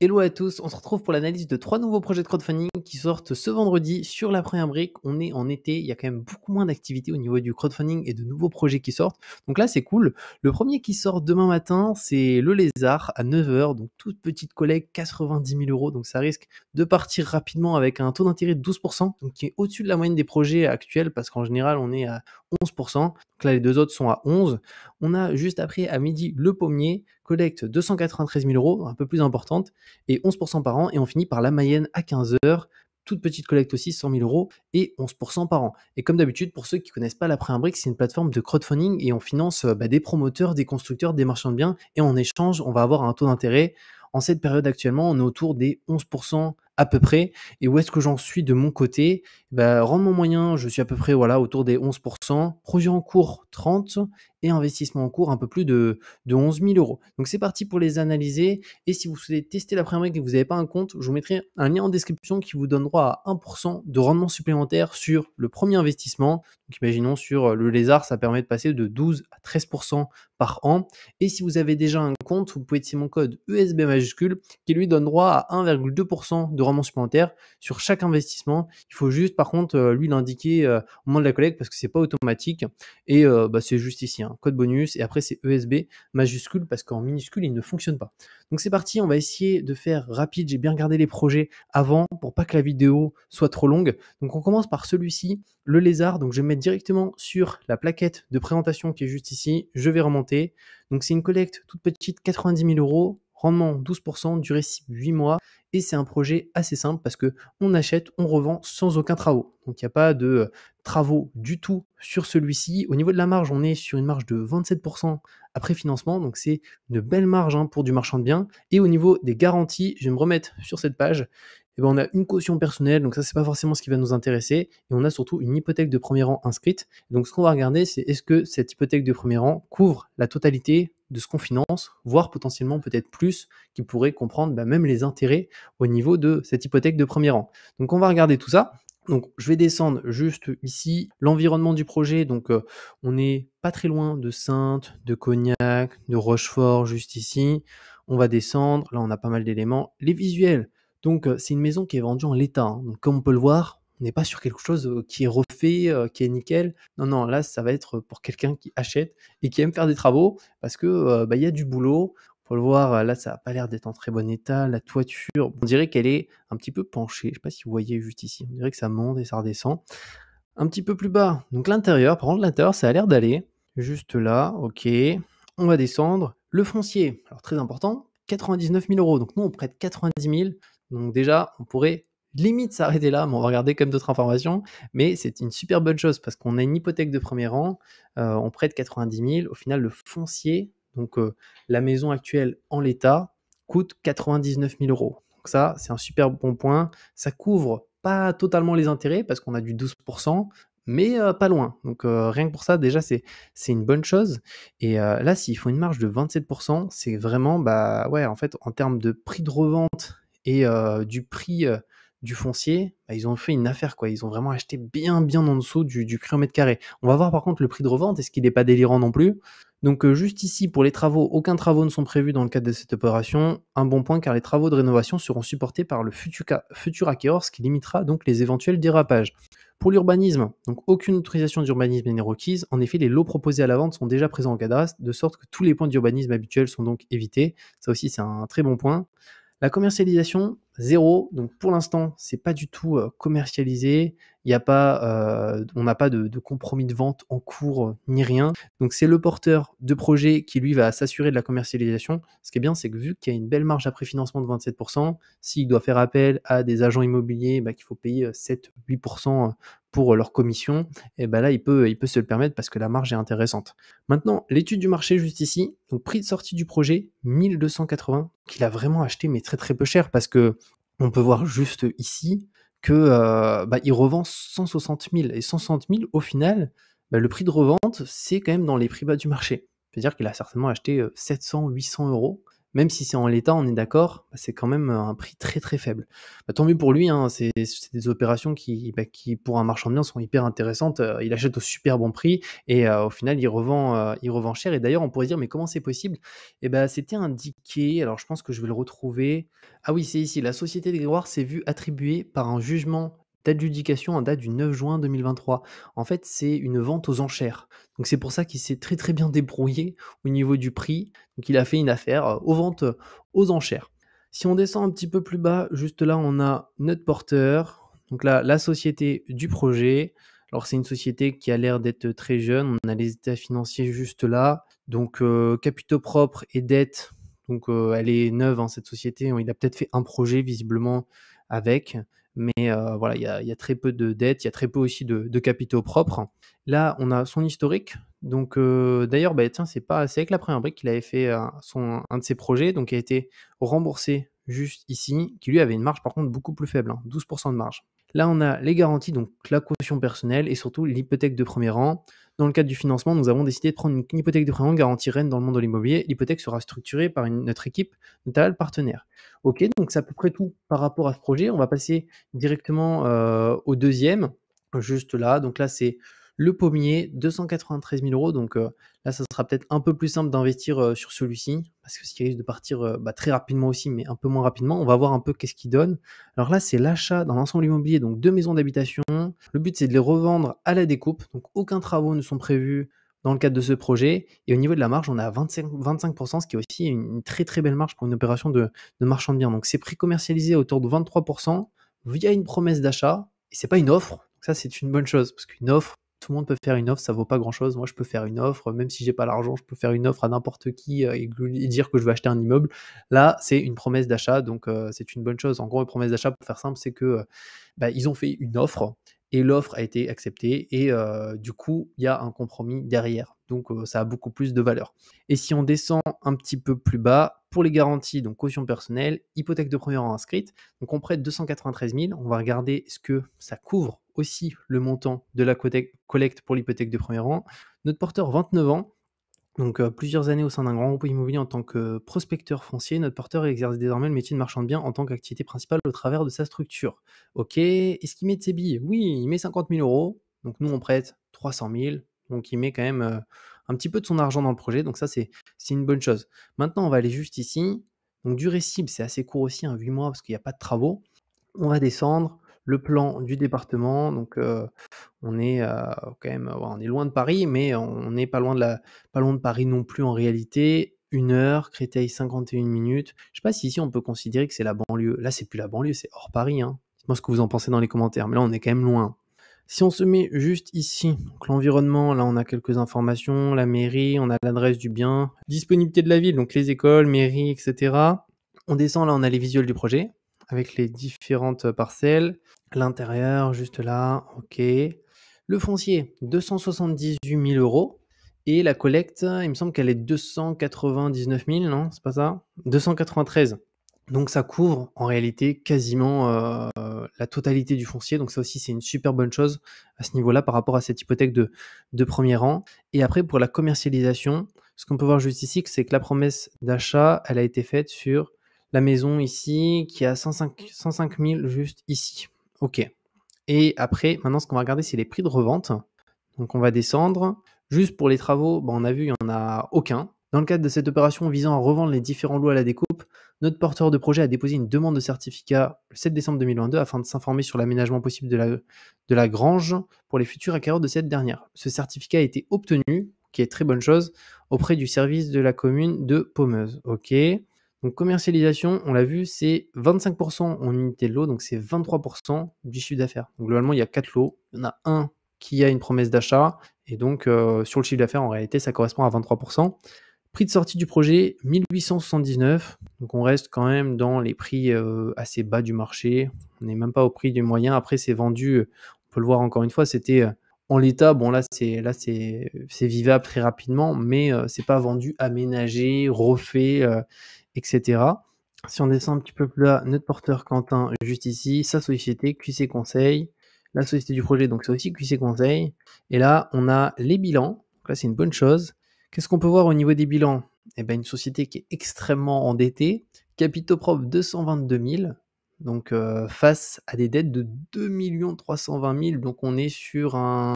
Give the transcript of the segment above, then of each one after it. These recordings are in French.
Hello à tous, on se retrouve pour l'analyse de 3 nouveaux projets de crowdfunding qui sortent ce vendredi sur la première brique. On est en été, il y a quand même beaucoup moins d'activité au niveau du crowdfunding et de nouveaux projets qui sortent. Donc là, c'est cool. Le premier qui sort demain matin, c'est le Lézard à 9 h. Donc toute petite collecte, 90 000 euros. Donc ça risque de partir rapidement avec un taux d'intérêt de 12%, donc qui est au-dessus de la moyenne des projets actuels parce qu'en général, on est à 11%. Donc là, les deux autres sont à 11. On a juste après à midi le Pommier, collecte 293 000 euros, un peu plus importante, et 11% par an. Et on finit par la Mayenne à 15 h, toute petite collecte aussi, 100 000 euros et 11% par an. Et comme d'habitude, pour ceux qui connaissent pas la Première Brique, c'est une plateforme de crowdfunding et on finance des promoteurs, des constructeurs, des marchands de biens. Et en échange, on va avoir un taux d'intérêt. En cette période actuellement, on est autour des 11% à peu près. Et où est-ce que j'en suis de mon côté? Rendement moyen, je suis à peu près autour des 11%. Projet en cours, 30. Et investissement en cours, un peu plus de 11 000 euros. Donc c'est parti pour les analyser. Et si vous souhaitez tester la Première Brique et que vous n'avez pas un compte, je vous mettrai un lien en description qui vous donne droit à 1% de rendement supplémentaire sur le premier investissement. Donc imaginons sur le Lézard, ça permet de passer de 12 à 13% par an. Et si vous avez déjà un compte, vous pouvez utiliser mon code USB majuscule qui lui donne droit à 1,2% de rendement supplémentaire sur chaque investissement. Il faut juste par contre lui l'indiquer au moment de la collecte parce que c'est pas automatique. Et c'est juste ici, code bonus. Et après c'est ESB majuscule parce qu'en minuscule il ne fonctionne pas. Donc c'est parti, on va essayer de faire rapide. J'ai bien regardé les projets avant pour pas que la vidéo soit trop longue. Donc on commence par celui-ci, le Lézard. Donc je vais me mettre directement sur la plaquette de présentation qui est juste ici. Je vais remonter. Donc c'est une collecte toute petite, 90 000 euros. Rendement 12%, durée 8 mois, et c'est un projet assez simple parce que on achète, on revend sans aucun travaux. Donc il n'y a pas de travaux du tout sur celui-ci. Au niveau de la marge, on est sur une marge de 27% après financement, donc c'est une belle marge pour du marchand de biens. Et au niveau des garanties, je vais me remettre sur cette page. On a une caution personnelle, donc ça c'est pas forcément ce qui va nous intéresser, et on a surtout une hypothèque de premier rang inscrite. Donc ce qu'on va regarder, c'est est-ce que cette hypothèque de premier rang couvre la totalité de ce qu'on finance, voire potentiellement peut-être plus, qui pourrait comprendre même les intérêts au niveau de cette hypothèque de premier rang. Donc on va regarder tout ça. Donc je vais descendre juste ici, l'environnement du projet, donc on n'est pas très loin de Saintes, de Cognac, de Rochefort, juste ici. On va descendre, là on a pas mal d'éléments. Les visuels, donc c'est une maison qui est vendue en l'état, donc comme on peut le voir, on n'est pas sur quelque chose qui est refait, qui est nickel. Non, là ça va être pour quelqu'un qui achète et qui aime faire des travaux, parce que il y a du boulot. On peut le voir, là ça n'a pas l'air d'être en très bon état. La toiture, on dirait qu'elle est un petit peu penchée. Je ne sais pas si vous voyez juste ici, on dirait que ça monte et ça redescend. Un petit peu plus bas, donc l'intérieur, par contre l'intérieur ça a l'air d'aller. Juste là, ok. On va descendre. Le foncier, alors très important, 99 000 euros. Donc nous on prête 90 000. Donc déjà on pourrait limite s'arrêter là, mais on va regarder quand même d'autres informations. Mais c'est une super bonne chose parce qu'on a une hypothèque de premier rang, on prête 90 000. Au final le foncier, donc la maison actuelle en l'état, coûte 99 000 euros. Donc ça c'est un super bon point. Ça couvre pas totalement les intérêts parce qu'on a du 12%, mais pas loin. Donc rien que pour ça, déjà, c'est une bonne chose. Et là, s'ils font une marge de 27%, c'est vraiment, en fait, en termes de prix de revente et du prix du foncier, ils ont fait une affaire, quoi. Ils ont vraiment acheté bien en dessous du prix au mètre carré. On va voir par contre le prix de revente, est-ce qu'il n'est pas délirant non plus? Donc juste ici, pour les travaux, aucun travaux ne sont prévus dans le cadre de cette opération. Un bon point car les travaux de rénovation seront supportés par le futur acquéreur, ce qui limitera donc les éventuels dérapages. Pour l'urbanisme, donc aucune autorisation d'urbanisme n'est requise. En effet, les lots proposés à la vente sont déjà présents en cadastre, de sorte que tous les points d'urbanisme habituels sont donc évités. Ça aussi, c'est un très bon point. La commercialisation, 0. Donc pour l'instant, c'est pas du tout commercialisé. Il y a pas, on n'a pas de compromis de vente en cours ni rien. Donc c'est le porteur de projet qui lui va s'assurer de la commercialisation. Ce qui est bien, c'est que vu qu'il y a une belle marge après financement de 27%, s'il doit faire appel à des agents immobiliers qu'il faut payer 7-8% pour leur commission, et là il peut se le permettre parce que la marge est intéressante. Maintenant, l'étude du marché juste ici, donc prix de sortie du projet, 1280, qu'il a vraiment acheté mais très peu cher parce que on peut voir juste ici que il revend 160 000 et 160 000 au final, le prix de revente c'est quand même dans les prix bas du marché. C'est-à-dire qu'il a certainement acheté 700-800 euros, même si c'est en l'état, on est d'accord, c'est quand même un prix très très faible. Tant mieux pour lui, hein, c'est des opérations qui pour un marchand de biens sont hyper intéressantes. Il achète au super bon prix et au final il revend cher. Et d'ailleurs on pourrait dire mais comment c'est possible? Et ben c'était indiqué, alors je pense que je vais le retrouver. Ah oui, c'est ici, la société des Grégoire s'est vue attribuer par un jugement d'adjudication en date du 9 juin 2023. En fait, c'est une vente aux enchères. Donc c'est pour ça qu'il s'est très très bien débrouillé au niveau du prix. Donc il a fait une affaire aux ventes aux enchères. Si on descend un petit peu plus bas, juste là, on a notre porteur. Donc là, la société du projet. Alors c'est une société qui a l'air d'être très jeune. On a les états financiers juste là. Donc capitaux propres et dettes. Donc elle est neuve, hein, cette société. Il a peut-être fait un projet visiblement avec. Mais voilà, il y a très peu de dettes, il y a très peu aussi de capitaux propres. Là, on a son historique. Donc d'ailleurs, tiens, c'est avec la première brique qu'il avait fait un de ses projets, donc qui a été remboursé juste ici, qui lui avait une marge par contre beaucoup plus faible, hein, 12% de marge. Là, on a les garanties, donc la caution personnelle et surtout l'hypothèque de premier rang. Dans le cadre du financement, nous avons décidé de prendre une hypothèque de premier rang garantie REN dans le monde de l'immobilier. L'hypothèque sera structurée par notre équipe notariale partenaire. Ok, donc c'est à peu près tout par rapport à ce projet. On va passer directement au deuxième, juste là. Donc là, c'est le pommier, 293 000 euros. Donc là, ça sera peut-être un peu plus simple d'investir sur celui-ci, parce que ce qui risque de partir très rapidement aussi, mais un peu moins rapidement. On va voir un peu qu'est-ce qu'il donne. Alors là, c'est l'achat dans l'ensemble immobilier, donc 2 maisons d'habitation. Le but, c'est de les revendre à la découpe. Donc aucun travaux ne sont prévus dans le cadre de ce projet. Et au niveau de la marge, on est à 25%, ce qui est aussi une très très belle marge pour une opération de marchand de biens. Donc c'est prix-commercialisé autour de 23% via une promesse d'achat. Et c'est pas une offre. Donc ça, c'est une bonne chose, parce qu'une offre, tout le monde peut faire une offre, ça vaut pas grand-chose. Moi, je peux faire une offre, même si j'ai pas l'argent, je peux faire une offre à n'importe qui et dire que je veux acheter un immeuble. Là, c'est une promesse d'achat, donc c'est une bonne chose. En gros, une promesse d'achat, pour faire simple, c'est que ils ont fait une offre et l'offre a été acceptée et du coup, il y a un compromis derrière. Donc, ça a beaucoup plus de valeur. Et si on descend un petit peu plus bas, pour les garanties, donc caution personnelle, hypothèque de premier rang inscrite, donc on prête 293 000. On va regarder ce que ça couvre aussi le montant de la collecte pour l'hypothèque de premier rang. Notre porteur, 29 ans, donc plusieurs années au sein d'un grand groupe immobilier en tant que prospecteur foncier. Notre porteur exerce désormais le métier de marchand de biens en tant qu'activité principale au travers de sa structure. Ok, est-ce qu'il met de ses billes? Oui, il met 50 000 euros. Donc nous, on prête 300 000. Donc il met quand même un petit peu de son argent dans le projet. Donc ça, c'est une bonne chose. Maintenant, on va aller juste ici. Donc durée cible, c'est assez court aussi, 8 mois, parce qu'il n'y a pas de travaux. On va descendre. Le plan du département, donc on est quand même, on est loin de Paris, mais on n'est pas loin de Paris non plus en réalité. 1 heure, Créteil 51 minutes. Je sais pas si ici on peut considérer que c'est la banlieue. Là, c'est plus la banlieue, c'est hors Paris, hein. Dites-moi ce que vous en pensez dans les commentaires, mais là, on est quand même loin. Si on se met juste ici, donc l'environnement, là on a quelques informations, la mairie, on a l'adresse du bien, disponibilité de la ville, donc les écoles, mairie, etc. On descend, là on a les visuels du projet, avec les différentes parcelles. L'intérieur, juste là, ok. Le foncier, 278 000 euros. Et la collecte, il me semble qu'elle est 299 000, non? C'est pas ça? 293. Donc ça couvre en réalité quasiment la totalité du foncier. Donc ça aussi, c'est une super bonne chose à ce niveau-là par rapport à cette hypothèque de premier rang. Et après, pour la commercialisation, ce qu'on peut voir juste ici, c'est que la promesse d'achat, elle a été faite sur la maison ici, qui a 105 000 juste ici. Ok. Et après, maintenant, ce qu'on va regarder, c'est les prix de revente. Donc, on va descendre. Juste pour les travaux, on a vu, il n'y en a aucun. Dans le cadre de cette opération visant à revendre les différents lots à la découpe, notre porteur de projet a déposé une demande de certificat le 7 décembre 2022 afin de s'informer sur l'aménagement possible de la grange pour les futurs acquéreurs de cette dernière. Ce certificat a été obtenu, qui est très bonne chose, auprès du service de la commune de Pommeuse. Ok. Donc commercialisation, on l'a vu, c'est 25% en unité de lot, donc c'est 23% du chiffre d'affaires. Donc globalement, il y a 4 lots. Il y en a un qui a une promesse d'achat, et donc sur le chiffre d'affaires, en réalité, ça correspond à 23%. Prix de sortie du projet, 1879. Donc on reste quand même dans les prix assez bas du marché. On n'est même pas au prix du moyen. Après, c'est vendu, on peut le voir encore une fois, c'était en l'état. Bon, là, c'est vivable très rapidement, mais c'est pas vendu, aménagé, refait, etc. Si on descend un petit peu plus là, notre porteur Quentin, juste ici, sa société, QC Conseil, la société du projet, donc c'est aussi QC Conseil. Et là, on a les bilans. Donc là, c'est une bonne chose. Qu'est-ce qu'on peut voir au niveau des bilans? Eh ben, une société qui est extrêmement endettée, capitaux propres 222 000, donc face à des dettes de 2 320 000, donc on est sur un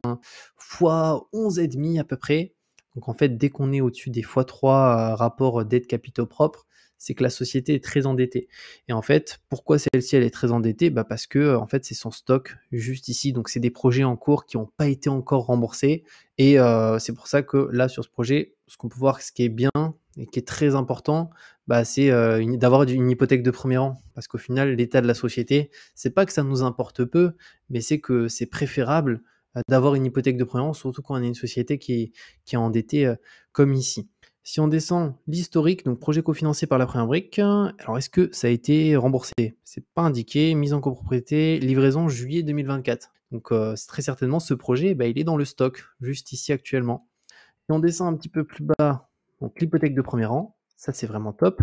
fois 11,5 à peu près. Donc en fait, dès qu'on est au-dessus des fois 3 rapport dette capitaux propres, c'est que la société est très endettée. Et en fait, pourquoi celle-ci elle est très endettée? Bah parce que en fait, c'est son stock juste ici. Donc c'est des projets en cours qui n'ont pas été encore remboursés. Et c'est pour ça que là, sur ce projet, ce qu'on peut voir, ce qui est bien et qui est très important, bah, c'est d'avoir une hypothèque de premier rang. Parce qu'au final, l'état de la société, c'est pas que ça nous importe peu, mais c'est que c'est préférable d'avoir une hypothèque de premier rang, surtout quand on est une société qui est endettée comme ici. Si on descend l'historique, donc projet cofinancé par la première brique, alors est-ce que ça a été remboursé? C'est pas indiqué, mise en copropriété, livraison juillet 2024. Donc c'est très certainement ce projet, bah, il est dans le stock, juste ici actuellement. Si on descend un petit peu plus bas, donc l'hypothèque de premier rang, ça c'est vraiment top.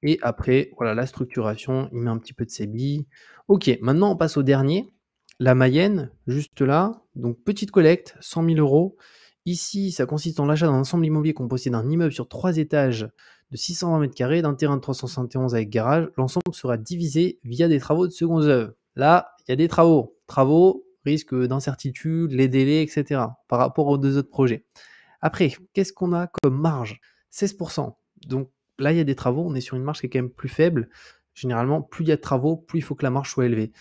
Et après, voilà, la structuration, il met un petit peu de ses billes. Ok, maintenant on passe au dernier, la Mayenne, juste là. Donc petite collecte, 100 000 euros. Ici, ça consiste en l'achat d'un ensemble immobilier composé d'un immeuble sur 3 étages de 620 mètres carrés, d'un terrain de 371 avec garage. L'ensemble sera divisé via des travaux de seconde œuvre. Là, il y a des travaux. Travaux, risque d'incertitude, les délais, etc. par rapport aux deux autres projets. Après, qu'est-ce qu'on a comme marge? 16%. Donc là, il y a des travaux, on est sur une marge qui est quand même plus faible. Généralement, plus il y a de travaux, plus il faut que la marge soit élevée.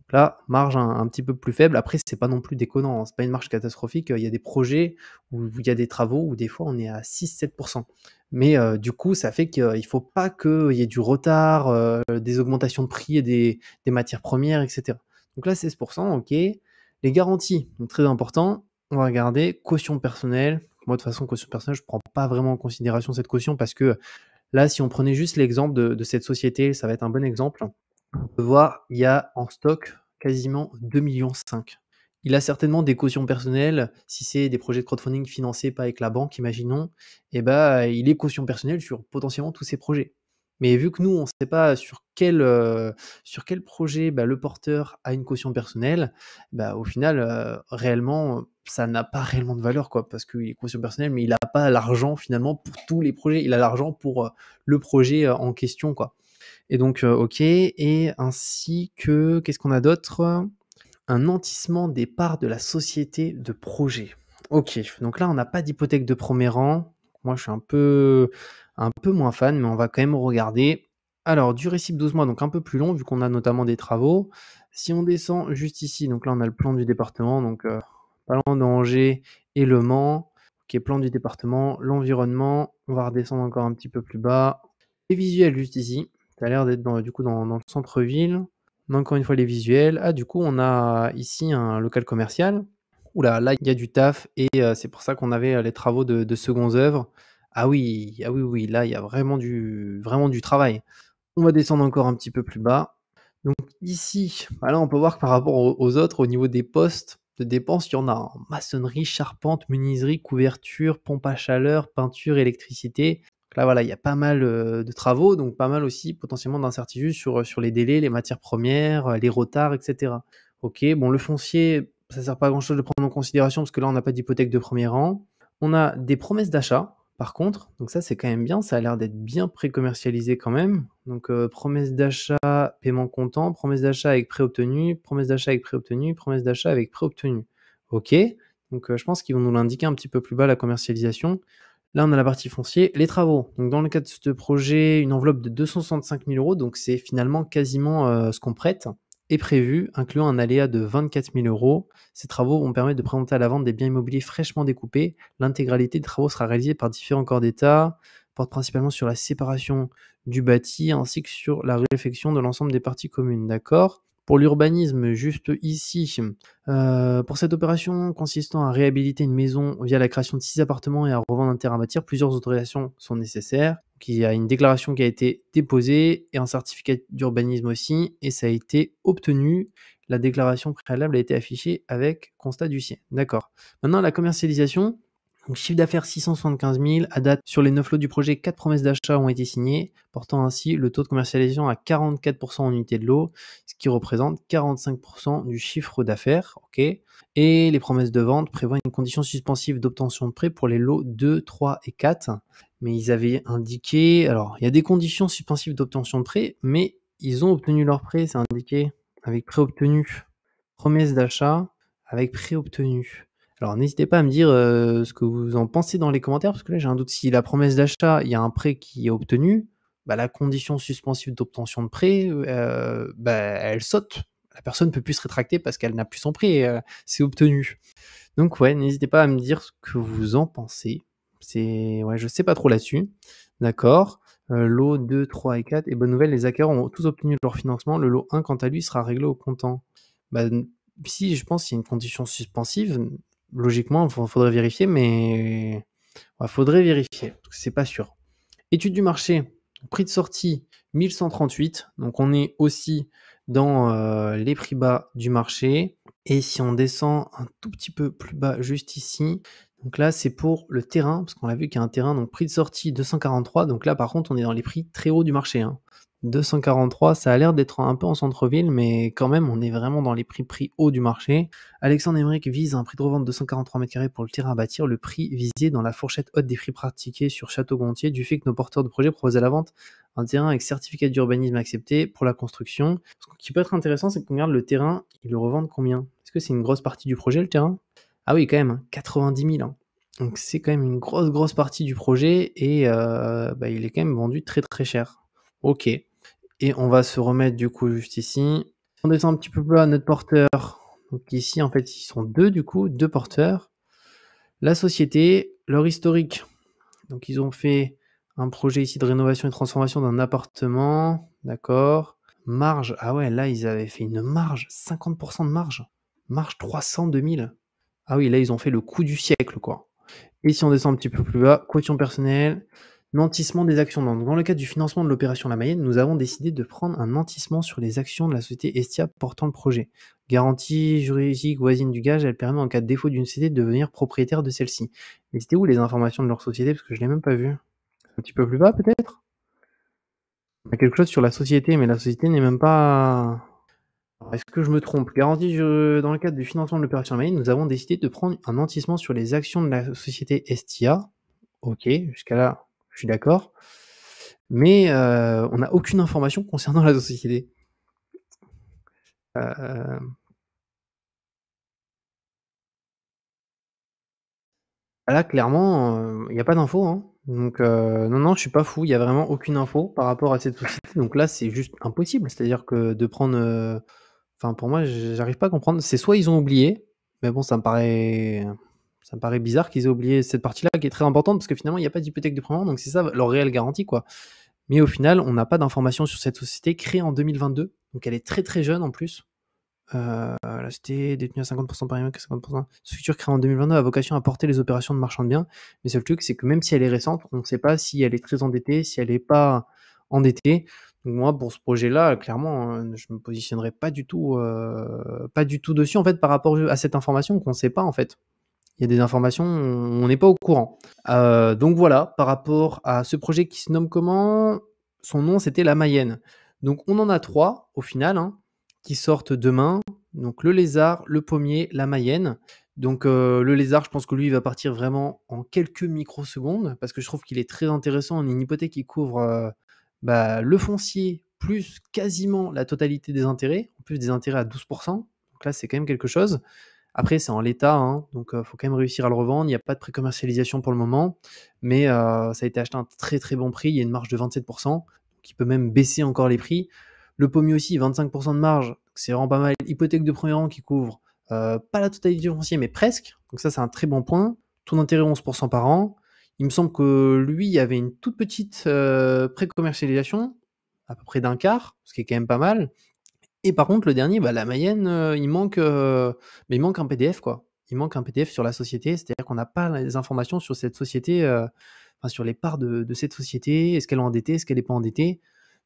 Donc là, marge un petit peu plus faible. Après, c'est pas non plus déconnant, hein. C'est pas une marge catastrophique. Il y a des projets où il y a des travaux où des fois on est à 6-7%. Mais du coup, ça fait qu'il ne faut pas qu'il y ait du retard, des augmentations de prix et des matières premières, etc. Donc là, 16%, ok. Les garanties, donc très important. On va regarder caution personnelle. Moi, de toute façon, caution personnelle, je ne prends pas vraiment en considération cette caution parce que là, si on prenait juste l'exemple de cette société, ça va être un bon exemple. On peut voir, il y a en stock quasiment 2,5 millions. Il a certainement des cautions personnelles. Si c'est des projets de crowdfunding financés pas avec la banque, imaginons, et ben, il est caution personnelle sur potentiellement tous ces projets. Mais vu que nous, on ne sait pas sur quel projet bah, le porteur a une caution personnelle, bah, au final, réellement, ça n'a pas réellement de valeur, quoi, parce qu'il est caution personnelle, mais il n'a pas l'argent finalement pour tous les projets. Il a l'argent pour le projet en question, quoi. Et donc, ok. Et ainsi que, qu'est-ce qu'on a d'autre? Un nantissement des parts de la société de projet. Ok, donc là, on n'a pas d'hypothèque de premier rang. Moi, je suis un peu moins fan, mais on va quand même regarder. Alors, du récip 12 mois, donc un peu plus long, vu qu'on a notamment des travaux. Si on descend juste ici, donc là, on a le plan du département, donc pas loin d'Angers et Le Mans. Ok, plan du département, l'environnement. On va redescendre encore un petit peu plus bas. Les visuels juste ici. Ça a l'air d'être du coup dans le centre-ville. On a encore une fois les visuels. Ah, du coup, on a ici un local commercial. Oula, là, il y a du taf et c'est pour ça qu'on avait les travaux de secondes œuvres. Ah oui, oui, là, il y a vraiment du travail. On va descendre encore un petit peu plus bas. Donc ici, bah là, on peut voir que par rapport aux autres, au niveau des postes de dépenses, il y en a en maçonnerie, charpente, menuiserie, couverture, pompe à chaleur, peinture, électricité. Donc là, voilà, il y a pas mal de travaux, donc pas mal aussi potentiellement d'incertitudes sur les délais, les matières premières, les retards, etc. Ok, bon, le foncier, ça sert pas à grand-chose de le prendre en considération parce que là, on n'a pas d'hypothèque de premier rang. On a des promesses d'achat, par contre, donc ça, c'est quand même bien, ça a l'air d'être bien pré-commercialisé quand même. Donc, promesse d'achat, paiement comptant, promesse d'achat avec prêt obtenu, promesse d'achat avec prêt obtenu, promesse d'achat avec prêt obtenu. Ok, donc je pense qu'ils vont nous l'indiquer un petit peu plus bas, la commercialisation. Là, on a la partie foncier, les travaux. Donc, dans le cas de ce projet, une enveloppe de 265 000 euros, donc c'est finalement quasiment ce qu'on prête, est prévu, incluant un aléa de 24 000 euros. Ces travaux vont permettre de présenter à la vente des biens immobiliers fraîchement découpés. L'intégralité des travaux sera réalisée par différents corps d'État, porte principalement sur la séparation du bâti ainsi que sur la réfection de l'ensemble des parties communes. D'accord? Pour l'urbanisme, juste ici, pour cette opération consistant à réhabiliter une maison via la création de 6 appartements et à revendre un terrain à bâtir, plusieurs autorisations sont nécessaires. Donc, il y a une déclaration qui a été déposée et un certificat d'urbanisme aussi, et ça a été obtenu. La déclaration préalable a été affichée avec constat d'huissier. D'accord. Maintenant, la commercialisation. Donc chiffre d'affaires 675 000. À date, sur les 9 lots du projet, 4 promesses d'achat ont été signées, portant ainsi le taux de commercialisation à 44% en unité de lot, ce qui représente 45% du chiffre d'affaires. Ok. Et les promesses de vente prévoient une condition suspensive d'obtention de prêt pour les lots 2, 3 et 4. Mais ils avaient indiqué... Alors, il y a des conditions suspensives d'obtention de prêt, mais ils ont obtenu leur prêt, c'est indiqué, avec prêt obtenu. Promesse d'achat avec prêt obtenu. Alors n'hésitez pas à me dire ce que vous en pensez dans les commentaires, parce que là j'ai un doute. Si la promesse d'achat, il y a un prêt qui est obtenu, bah, la condition suspensive d'obtention de prêt, bah, elle saute. La personne ne peut plus se rétracter parce qu'elle n'a plus son prêt, c'est obtenu. Donc ouais, n'hésitez pas à me dire ce que vous en pensez. Ouais, je sais pas trop là-dessus. D'accord. Lot 2, 3 et 4. Et bonne nouvelle, les acquéreurs ont tous obtenu leur financement. Le lot 1, quant à lui, sera réglé au comptant. Bah, si, je pense qu'il y a une condition suspensive. Logiquement, il faudrait vérifier, mais faudrait vérifier, parce que c'est pas sûr. Étude du marché, prix de sortie 1138, donc on est aussi dans les prix bas du marché. Et si on descend un tout petit peu plus bas, juste ici, donc là c'est pour le terrain, parce qu'on a vu qu'il y a un terrain, donc prix de sortie 243, donc là par contre on est dans les prix très hauts du marché, hein. 243, ça a l'air d'être un peu en centre-ville, mais quand même, on est vraiment dans les prix hauts du marché. Alexandre Emmerich vise un prix de revente de 243 m² pour le terrain à bâtir, le prix visé dans la fourchette haute des prix pratiqués sur Château-Gontier, du fait que nos porteurs de projets proposent à la vente un terrain avec certificat d'urbanisme accepté pour la construction. Ce qui peut être intéressant, c'est qu'on regarde le terrain, ils le revendent combien? Est-ce que c'est une grosse partie du projet, le terrain? Ah oui, quand même, 90 000. Hein. Donc c'est quand même une grosse partie du projet, et il est quand même vendu très très cher. Ok. Et on va se remettre du coup juste ici. On descend un petit peu plus bas, notre porteur. Donc ici, en fait, ils sont deux du coup, deux porteurs. La société, leur historique. Donc ils ont fait un projet ici de rénovation et transformation d'un appartement. D'accord. Marge, ah ouais, là, ils avaient fait une marge, 50% de marge. Marge 302 000. Ah oui, là, ils ont fait le coup du siècle, quoi. Et si on descend un petit peu plus bas, caution personnelle, nantissement des actions. Donc, dans le cadre du financement de l'opération La Mayenne, nous avons décidé de prendre un nantissement sur les actions de la société Estia portant le projet. Garantie juridique voisine du gage, elle permet en cas de défaut d'une société de devenir propriétaire de celle-ci. Mais c'était où les informations de leur société? Parce que je ne l'ai même pas vu. Un petit peu plus bas peut-être? Il y a quelque chose sur la société, mais la société n'est même pas... Est-ce que je me trompe? Garantie, dans le cadre du financement de l'opération La Mayenne, nous avons décidé de prendre un nantissement sur les actions de la société Estia. Ok, jusqu'à là, je suis d'accord. Mais on n'a aucune information concernant la société. Là, clairement, il n'y a pas d'infos. Hein. Donc, non, je suis pas fou. Il n'y a vraiment aucune info par rapport à cette société. Donc là, c'est juste impossible. C'est-à-dire que de prendre... Enfin, pour moi, j'arrive pas à comprendre. C'est soit ils ont oublié, mais bon, ça me paraît bizarre qu'ils aient oublié cette partie-là qui est très importante parce que finalement, il n'y a pas d'hypothèque de prêt, donc c'est ça leur réelle garantie, quoi. Mais au final, on n'a pas d'informations sur cette société créée en 2022, donc elle est très très jeune en plus. La société détenue à 50% par Imac, 50%. Structure créée en 2022 a vocation à porter les opérations de marchand de biens. Mais le truc, c'est que même si elle est récente, on ne sait pas si elle est très endettée, si elle n'est pas endettée. Donc moi, pour ce projet-là, clairement, je me positionnerai pas du tout dessus en fait par rapport à cette information qu'on ne sait pas en fait. Il y a des informations, on n'est pas au courant. Donc voilà, par rapport à ce projet qui se nomme comment? Son nom, c'était La Mayenne. Donc on en a 3 au final, hein, qui sortent demain. Donc le Lézard, le Pommier, La Mayenne. Donc le Lézard, je pense que lui, il va partir vraiment en quelques microsecondes, parce que je trouve qu'il est très intéressant. On a une hypothèque qui couvre le foncier, plus quasiment la totalité des intérêts, en plus des intérêts à 12%. Donc là, c'est quand même quelque chose. Après, c'est en l'état, hein, donc il faut quand même réussir à le revendre. Il n'y a pas de pré-commercialisation pour le moment, mais ça a été acheté à un très très bon prix. Il y a une marge de 27%, qui peut même baisser encore les prix. Le pommier aussi, 25% de marge, c'est vraiment pas mal. Hypothèque de premier rang qui couvre pas la totalité du foncier, mais presque. Donc ça, c'est un très bon point. Taux d'intérêt 11% par an. Il me semble que lui, il y avait une toute petite pré-commercialisation, à peu près d'un quart, ce qui est quand même pas mal. Et par contre, le dernier, la Mayenne, il manque un PDF, quoi. Il manque un PDF sur la société, c'est-à-dire qu'on n'a pas les informations sur cette société, sur les parts de cette société. Est-ce qu'elle est endettée? Est-ce qu'elle n'est pas endettée?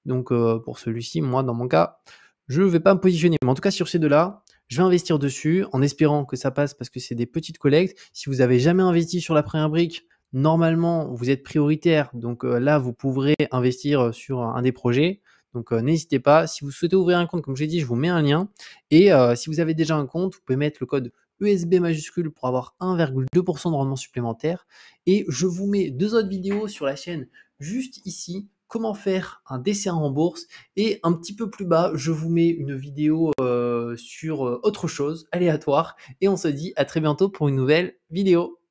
Donc, pour celui-ci, moi, dans mon cas, je ne vais pas me positionner. Mais en tout cas, sur ces deux-là, Je vais investir dessus en espérant que ça passe parce que c'est des petites collectes. Si vous avez jamais investi sur la première brique, normalement, vous êtes prioritaire. Donc là, vous pourrez investir sur un des projets. Donc n'hésitez pas. Si vous souhaitez ouvrir un compte, comme j'ai dit, je vous mets un lien. Et si vous avez déjà un compte, vous pouvez mettre le code ESB majuscule pour avoir 1,2% de rendement supplémentaire. Et je vous mets 2 autres vidéos sur la chaîne juste ici. Comment faire un décès en bourse. Et un petit peu plus bas, je vous mets une vidéo sur autre chose, aléatoire. Et on se dit à très bientôt pour une nouvelle vidéo.